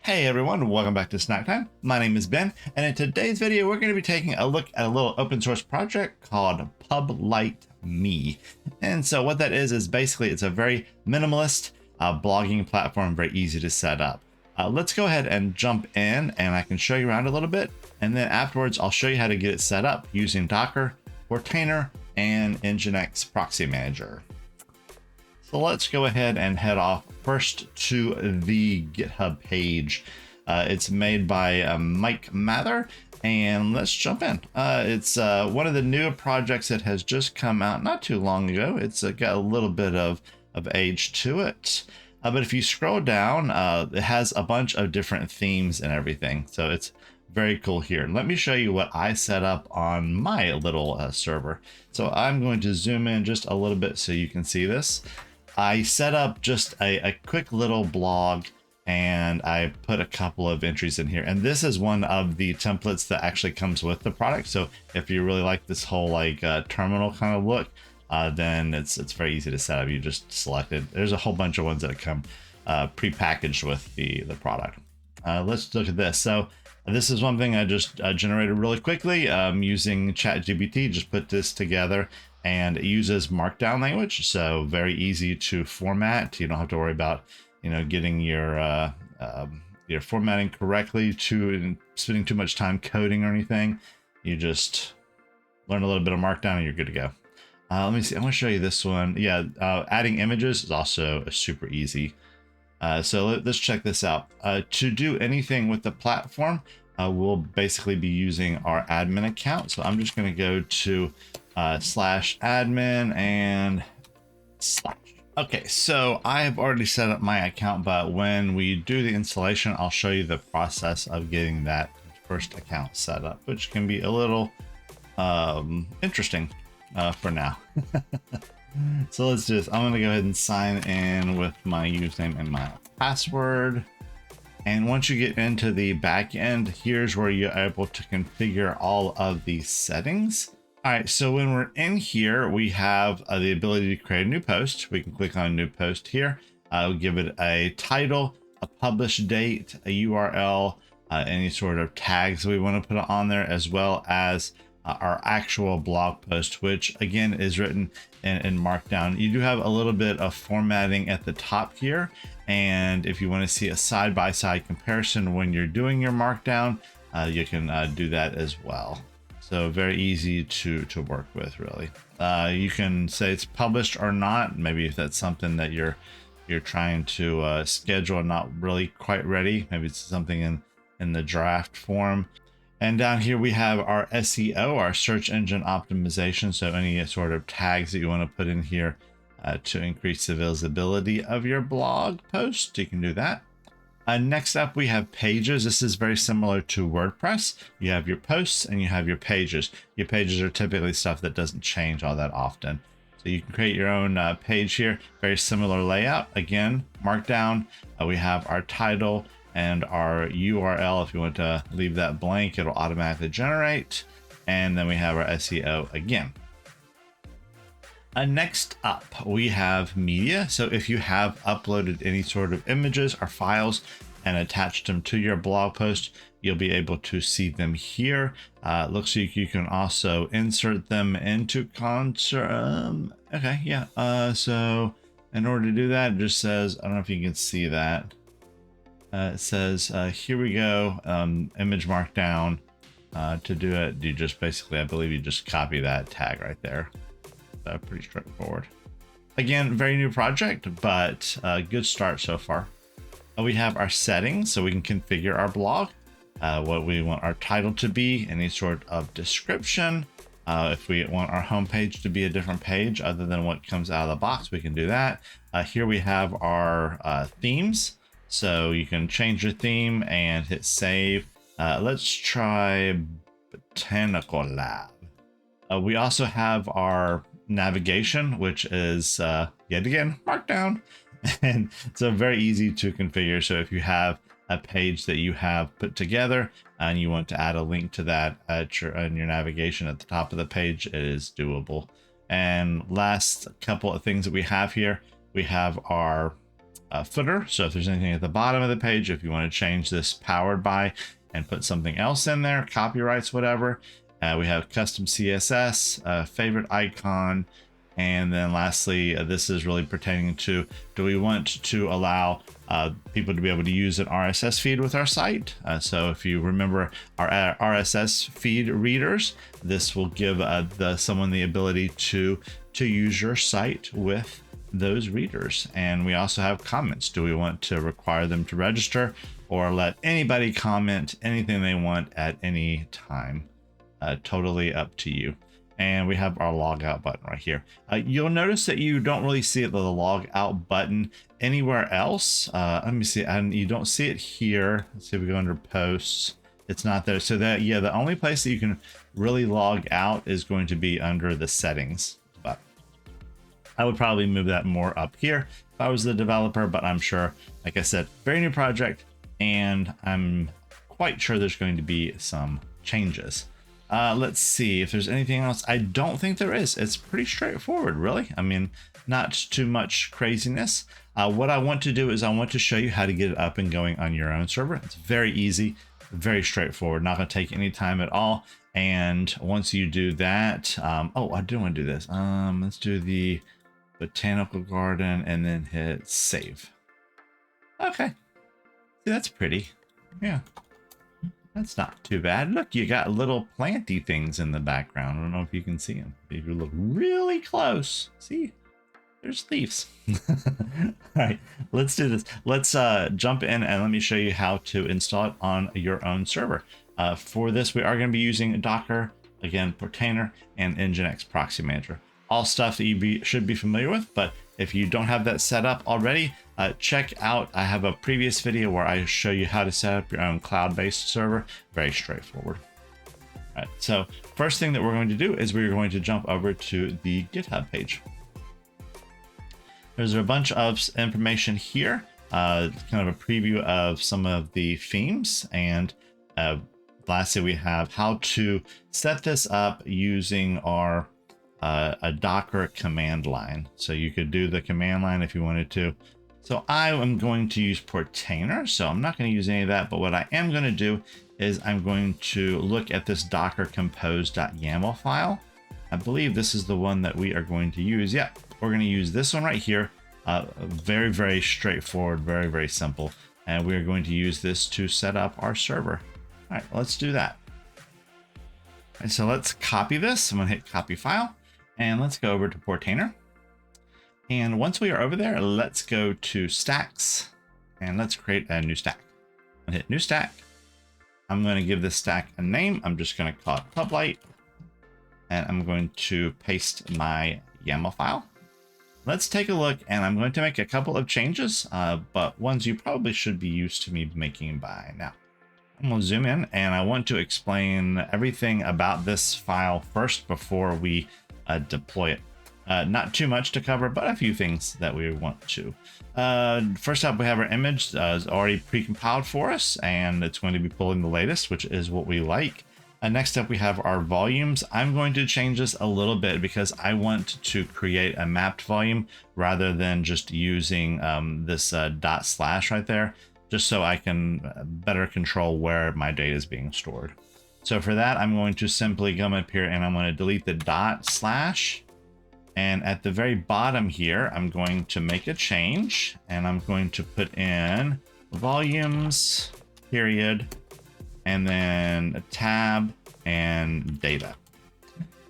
Hey everyone, welcome back to Snack Time. My name is Ben, and in today's video, we're going to be taking a look at a little open source project called publiteme. And so what that is basically it's a very minimalist blogging platform, very easy to set up. Let's go ahead and jump in, and I can show you around a little bit, and then afterwards I'll show you how to get it set up using Docker, Portainer, and Nginx Proxy Manager. So let's go ahead and head off first to the GitHub page. It's made by Mike Mather, and let's jump in. It's one of the newer projects that has just come out not too long ago. It's got a little bit of age to it. But if you scroll down, it has a bunch of different themes and everything. So it's very cool here. Let me show you what I set up on my little server. So I'm going to zoom in just a little bit so you can see this. I set up just a quick little blog, and I put a couple of entries in here. And this is one of the templates that actually comes with the product. So if you really like this whole like terminal kind of look, then it's very easy to set up. You just select it. There's a whole bunch of ones that come pre-packaged with the product. Let's look at this. So this is one thing I just generated really quickly using ChatGPT. Just put this together. And it uses Markdown language, so very easy to format. You don't have to worry about, getting your formatting correctly, spending too much time coding or anything. You just learn a little bit of Markdown and you're good to go. Let me see. I'm going to show you this one. Yeah, adding images is also super easy. So let's check this out. To do anything with the platform, we'll basically be using our admin account. So I'm just going to go to /admin and /. Okay, so I have already set up my account, but when we do the installation, I'll show you the process of getting that first account set up, which can be a little interesting for now. So let's do this. I'm going to go ahead and sign in with my username and my password. And once you get into the back end, here's where you're able to configure all of these settings. All right, so when we're in here, we have the ability to create a new post. We can click on new post here. We'll give it a title, a publish date, a URL, any sort of tags we want to put on there, as well as our actual blog post, which again is written in Markdown. You do have a little bit of formatting at the top here. And if you want to see a side-by-side comparison when you're doing your Markdown, you can do that as well. So very easy to work with, really. You can say it's published or not. Maybe if that's something that you're trying to schedule and not really quite ready. Maybe it's something in the draft form. And down here we have our SEO, our search engine optimization. So any sort of tags that you want to put in here to increase the visibility of your blog post, you can do that. Next up, we have pages. This is very similar to WordPress. You have your posts and you have your pages. Your pages are typically stuff that doesn't change all that often. So you can create your own page here. Very similar layout. Again, Markdown. We have our title and our URL. If you want to leave that blank, it'll automatically generate. And then we have our SEO again. Next up, we have media. So if you have uploaded any sort of images or files and attached them to your blog post, you'll be able to see them here. Looks like you can also insert them into Concert. Okay, yeah. So in order to do that, it just says, I don't know if you can see that. It says, here we go, image Markdown. To do it, you just basically, I believe you just copy that tag right there. Pretty straightforward. Again, very new project, but good start so far. We have our settings, so we can configure our blog, what we want our title to be, any sort of description. If we want our homepage to be a different page other than what comes out of the box, we can do that. Here we have our themes, so you can change your theme and hit save. Let's try Botanical Lab. We also have our navigation, which is yet again Markdown, and so very easy to configure. So if you have a page that you have put together and you want to add a link to that in your navigation at the top of the page, it is doable. And last couple of things that we have here, we have our footer. So if there's anything at the bottom of the page, if you want to change this powered by and put something else in there, copyrights, whatever. We have custom CSS, favorite icon, and then lastly, this is really pertaining to, do we want to allow people to be able to use an RSS feed with our site? So if you remember our RSS feed readers, this will give someone the ability to use your site with those readers. And we also have comments. Do we want to require them to register or let anybody comment anything they want at any time? Totally up to you. And we have our log out button right here. You'll notice that you don't really see the log out button anywhere else. Let me see, and you don't see it here. Let's see if we go under posts. It's not there. So that, yeah, the only place that you can really log out is going to be under the settings. But I would probably move that more up here if I was the developer, but I'm sure, like I said, very new project, and I'm quite sure there's going to be some changes. Let's see if there's anything else. I don't think there is. It's pretty straightforward, really. I mean, not too much craziness. What I want to do is I want to show you how to get it up and going on your own server. It's very easy, very straightforward, not going to take any time at all. And once you do that, oh, I do want to do this. Let's do the botanical garden and then hit save. Okay. See, that's pretty. Yeah. That's not too bad. Look, you got little planty things in the background. I don't know if you can see them. If you look really close, see, there's leaves. All right, let's do this. Let's jump in and let me show you how to install it on your own server. For this, we are going to be using Docker, again, Portainer, and Nginx Proxy Manager. All stuff that you should be familiar with, but if you don't have that set up already, check out, I have a previous video where I show you how to set up your own cloud-based server. Very straightforward. All right, so first thing that we're going to do is we're going to jump over to the GitHub page. There's a bunch of information here, kind of a preview of some of the themes, and lastly we have how to set this up using our a Docker command line. So you could do the command line if you wanted to. So I am going to use Portainer, so I'm not going to use any of that, but what I am going to do is I'm going to look at this docker compose.yaml file. I believe this is the one that we are going to use. Yeah, we're going to use this one right here. Very, very straightforward, very, very simple. And we're going to use this to set up our server. All right, let's do that. And so let's copy this. I'm going to hit copy file, and let's go over to Portainer. And once we are over there, let's go to stacks and let's create a new stack. And hit new stack. I'm going to give this stack a name. I'm just going to call it publite, and I'm going to paste my YAML file. Let's take a look, and I'm going to make a couple of changes, but ones you probably should be used to me making by now. I'm going to zoom in, and I want to explain everything about this file first before we deploy it. Not too much to cover, but a few things that we want to. First up, we have our image is already pre-compiled for us, and it's going to be pulling the latest, which is what we like. Next up, we have our volumes. I'm going to change this a little bit because I want to create a mapped volume rather than just using this / right there, just so I can better control where my data is being stored. So for that, I'm going to simply come up here and I'm going to delete the /. And at the very bottom here, I'm going to make a change, and I'm going to put in volumes, period, and then a tab and data.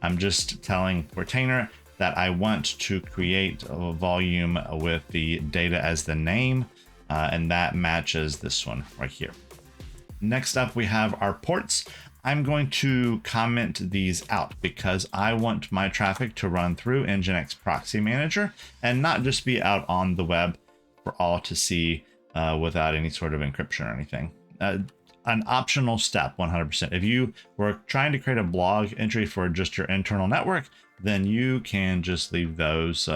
I'm just telling Portainer that I want to create a volume with the data as the name, and that matches this one right here. Next up, we have our ports. I'm going to comment these out because I want my traffic to run through Nginx Proxy Manager and not just be out on the web for all to see without any sort of encryption or anything. An optional step, 100%. If you were trying to create a blog entry for just your internal network, then you can just leave those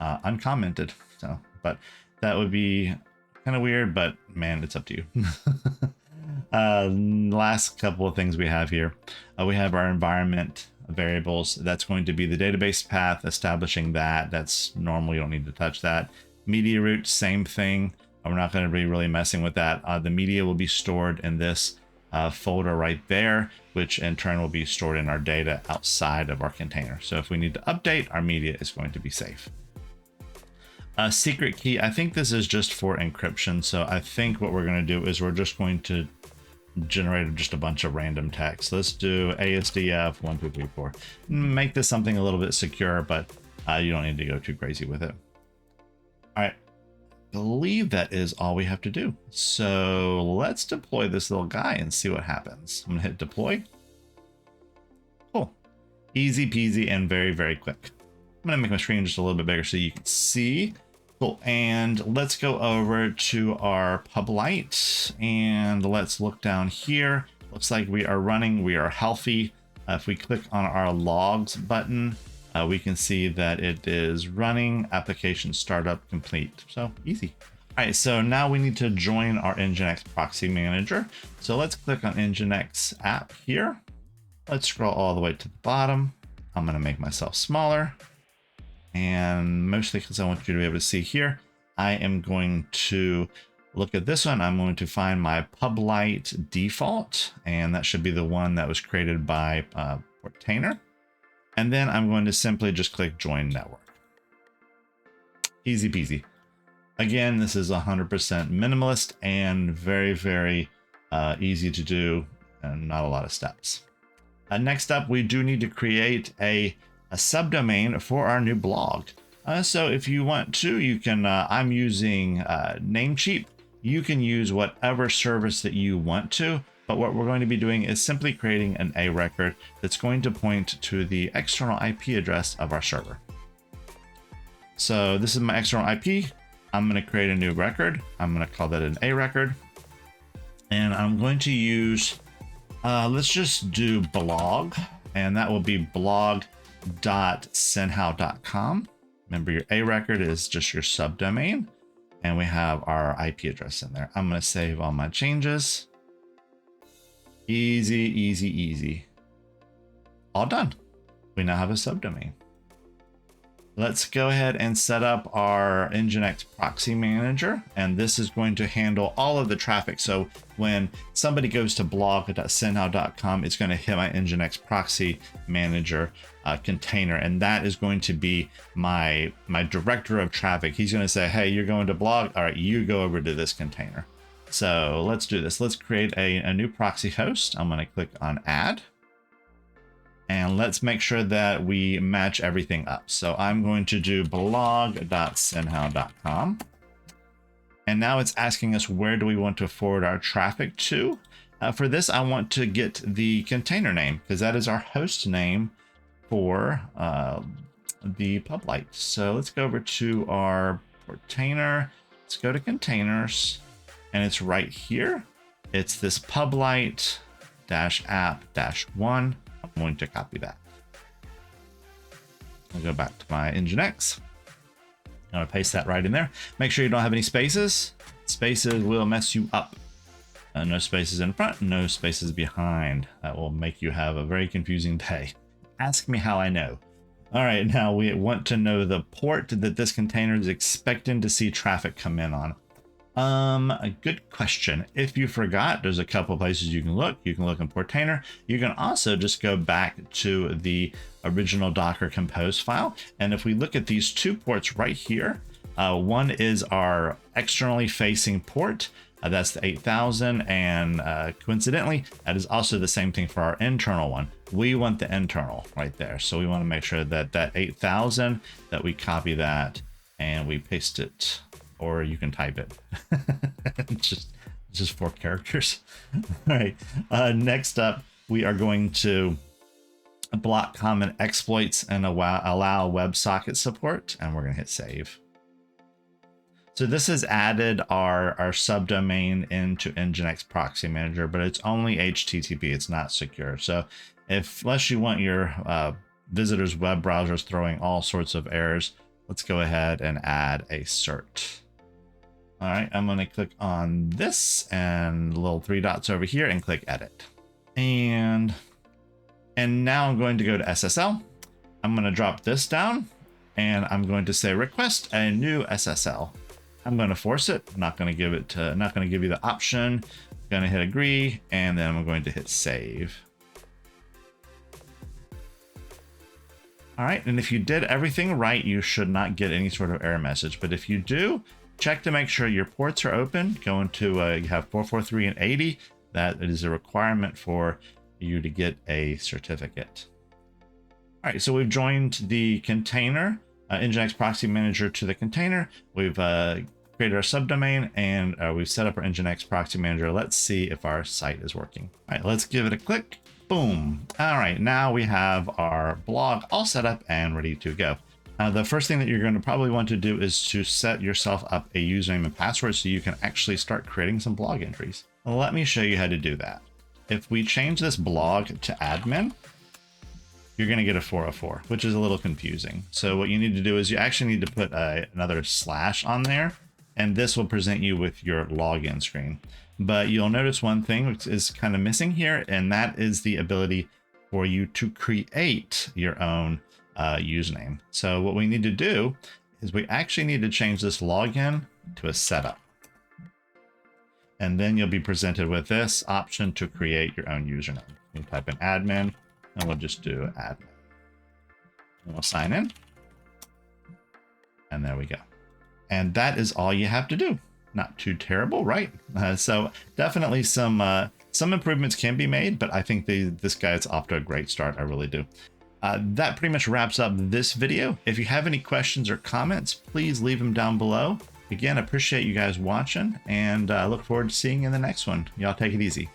uncommented. So, but that would be kind of weird, but man, it's up to you. Last couple of things we have here. We have our environment variables. That's going to be the database path, establishing that. That's normal. You don't need to touch that. Media root, same thing. We're not going to be really messing with that. The media will be stored in this folder right there, which in turn will be stored in our data outside of our container. So if we need to update, our media is going to be safe. Secret key, I think this is just for encryption. So I think what we're going to do is we're just going to generate just a bunch of random text. Let's do ASDF 1234. Make this something a little bit secure, but you don't need to go too crazy with it. All right. I believe that is all we have to do. So let's deploy this little guy and see what happens. I'm gonna hit deploy. Cool. Easy peasy and very, very quick. I'm gonna make my screen just a little bit bigger so you can see. Cool. And let's go over to our publite and let's look down here. Looks like we are running, we are healthy. If we click on our logs button, we can see that it is running, application startup complete. So easy. All right, so now we need to join our Nginx Proxy Manager. So let's click on Nginx app here. Let's scroll all the way to the bottom. I'm gonna make myself smaller. And mostly because I want you to be able to see here, I am going to look at this one. I'm going to find my publite default, and that should be the one that was created by Portainer. And then I'm going to simply just click join network. Easy peasy. Again, this is 100% minimalist and very, very easy to do and not a lot of steps. Next up, we do need to create a subdomain for our new blog. So if you want to, you can, I'm using Namecheap. You can use whatever service that you want to. But what we're going to be doing is simply creating an A record that's going to point to the external IP address of our server. So this is my external IP. I'm going to create a new record. I'm going to call that an A record. And I'm going to use, let's just do blog. And that will be blog.synhow.com. Remember, your A record is just your subdomain. And we have our IP address in there. I'm going to save all my changes. Easy, easy, easy. All done. We now have a subdomain. Let's go ahead and set up our Nginx Proxy Manager, and this is going to handle all of the traffic. So when somebody goes to blog.synhow.com, it's going to hit my Nginx Proxy Manager container, and that is going to be my director of traffic. He's going to say, hey, you're going to blog. All right, you go over to this container. So let's do this. Let's create a new proxy host. I'm going to click on add. And let's make sure that we match everything up. So I'm going to do blog.synhow.com. And now it's asking us, where do we want to forward our traffic to? For this, I want to get the container name, because that is our host name for the publite. So let's go over to our Portainer. Let's go to containers. And it's right here. It's this publite-app-1. I'm going to copy that. I'll go back to my Nginx. I'm going to paste that right in there. Make sure you don't have any spaces. Spaces will mess you up. No spaces in front, no spaces behind. That will make you have a very confusing day. Ask me how I know. All right, now we want to know the port that this container is expecting to see traffic come in on. A good question. If you forgot, there's a couple places you can look. You can look in Portainer. You can also just go back to the original Docker Compose file. And if we look at these two ports right here, one is our externally facing port. That's the 8000. And coincidentally, that is also the same thing for our internal one. We want the internal right there. So we want to make sure that that 8000, that we copy that and we paste it. Or you can type it. It's just 4 characters. All right. Next up, we are going to block common exploits and allow WebSocket support. And we're going to hit save. So this has added our subdomain into Nginx Proxy Manager, but it's only HTTP. It's not secure. So unless you want your visitors' web browsers throwing all sorts of errors, let's go ahead and add a cert. All right, I'm going to click on this and the little 3 dots over here and click edit. And now I'm going to go to SSL. I'm going to drop this down and I'm going to say request a new SSL. I'm going to force it. I'm not going to give it not going to give you the option. I'm going to hit agree, and then I'm going to hit save. All right, and if you did everything right, you should not get any sort of error message. But if you do, check to make sure your ports are open. Go into, you have 443 and 80. That is a requirement for you to get a certificate. All right, so we've joined the container, Nginx Proxy Manager to the container. We've created our subdomain, and we've set up our Nginx Proxy Manager. Let's see if our site is working. All right, let's give it a click. Boom. All right, now we have our blog all set up and ready to go. The first thing that you're going to probably want to do is to set yourself up a username and password so you can actually start creating some blog entries. Let me show you how to do that. If we change this blog to admin, you're going to get a 404, which is a little confusing. So what you need to do is you actually need to put another slash on there, and this will present you with your login screen. But you'll notice one thing which is kind of missing here, and that is the ability for you to create your own username. So what we need to do is we actually need to change this login to a setup. And then you'll be presented with this option to create your own username. You type in admin, and we'll just do admin. And we'll sign in. And there we go. And that is all you have to do. Not too terrible, right? So definitely some improvements can be made, but I think this guy's off to a great start. I really do. That pretty much wraps up this video. If you have any questions or comments, please leave them down below. Again, I appreciate you guys watching, and I look forward to seeing you in the next one. Y'all take it easy.